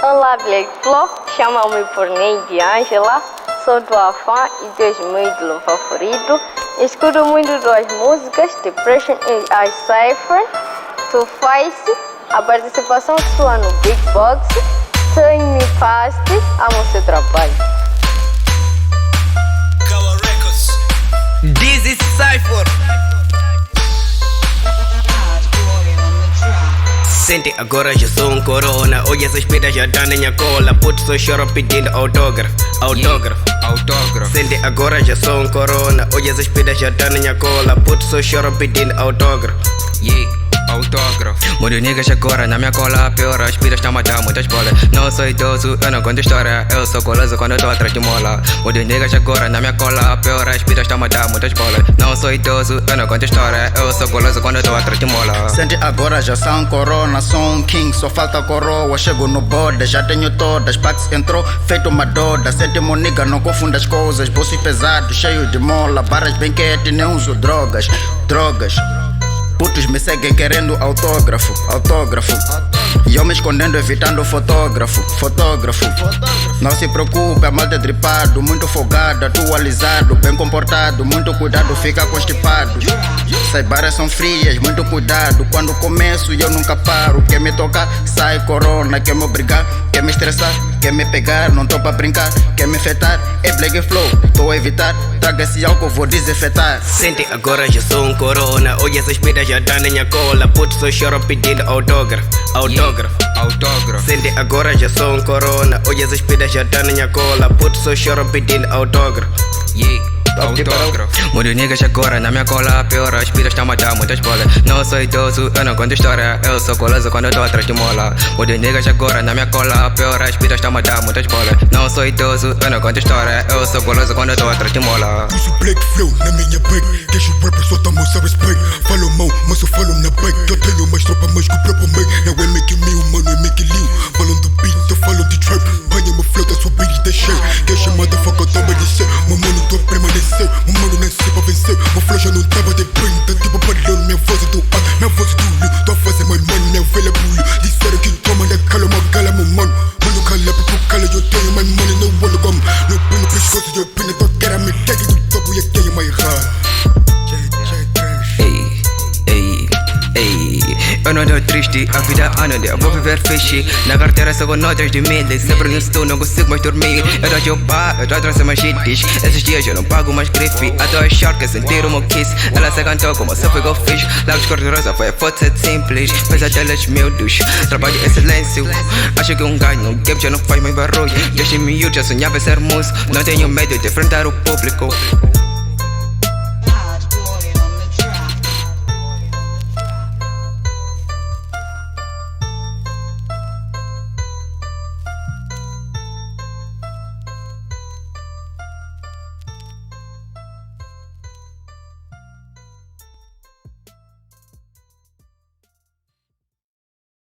Olá, Black Flow, chama-me por Neide Angela, sou tua fã e tu és meu ídolo favorito. Escuto muito tuas músicas, Depression e I Cypher, Tu Face, a participação sua no Big Box, Turn Me Fast, amo o seu trabalho. This is Cypher. Sente agora já sou um corona. Hoje essas pedras já dão na minha cola. Puto só choro pedindo autógrafo. Sente agora já sou um corona. Hoje essas pedras já dão na minha cola. Puto só choro pedindo autógrafo. Autógrafo. Mudo niggas agora na minha cola. Pior, as piras estão a matar muitas bolas. Não sou idoso, eu não conto história. Eu sou coloso quando eu tô atrás de mola. Mudo niggas agora na minha cola. Pior, as piras estão a matar muitas bolas. Não sou idoso, eu não conto história. Eu sou coloso quando eu tô atrás de mola. Sente agora já sou um corona. Sou um king, só falta coroa. Chego no borda, já tenho todas. Pax entrou, feito uma doda. Sente mo nigga, não confunda as coisas. Bolso pesado, cheio de mola. Barras bem quietas, nem uso drogas. Putos me seguem querendo autógrafo. E eu me escondendo, evitando fotógrafo. Não se preocupe, a malta é dripado. Muito folgado, atualizado, bem comportado. Muito cuidado, fica constipado. Saibaras são frias, muito cuidado. Quando começo eu nunca paro. Quer me tocar, sai corona. Quer me obrigar, quer me estressar, quer me pegar, não tô pra brincar. Quer me afetar, é Black Flow, tô a evitar. Traga esse álcool, vou desinfetar. Sente agora já sou um corona. Hoje essas pedras já dão na minha cola. Puto só choro pedindo autógrafo. Sente agora já sou um corona. Hoje essas pedras já dão na minha cola. Puto só choro pedindo autógrafo. Mudo niggas agora na minha cola. Pior, as piras estão a matar muitas bolas. Não sou idoso, eu não conto história. Eu sou coloso quando eu tô atrás de mola. Mudo niggas agora na minha cola. Pior, as piras estão a matar muitas bolas. Não sou idoso, eu não conto história. Eu sou coloso quando eu tô atrás de mola. Uso Black Flow na minha bag. Deixa o rapper só tamo sem respeito. Falo mal, mas eu falo na bag. Eu tenho mais tropa, mais que o próprio meio. Não é make me, mano, é make liu. Falam do beat, eu falo de trap. Banha uma flow, tá sua beat e deixei. Deixa motherfucker, eu tô obedecer. Meu mano, tô a permanecer. Meu mano nem sei pra vencer. Meu flow já não tava de print. Tá tipo balão, minha voz é do ar, minha voz é do liu. Tô a fazer my money, minha velha bulho. Disseram que toma da cala, uma gala, meu mano. Mano, cala, porque cala, eu tenho my money, no one come. No pino no pescoço, eu pino, tô querendo me tag do topo e eu tenho my heart. Eu não tô triste, a vida anda, eu vou viver fixe. Na carteira só com notas de milhas. Sempre no estou, não consigo mais dormir. Eu tô de opa, eu tô atrás de mais hits. Esses dias eu não pago mais grife. A tua short sentir o meu kiss. Ela se cantou como se pegou fixe. Lábios cor-de-rosa foi a foto ser simples. Pesadelas miúdos, trabalho em silêncio. Acho que gajo no game já não faz mais barulho. Desde miúdo já sonhava ser músico. Não tenho medo de enfrentar o público.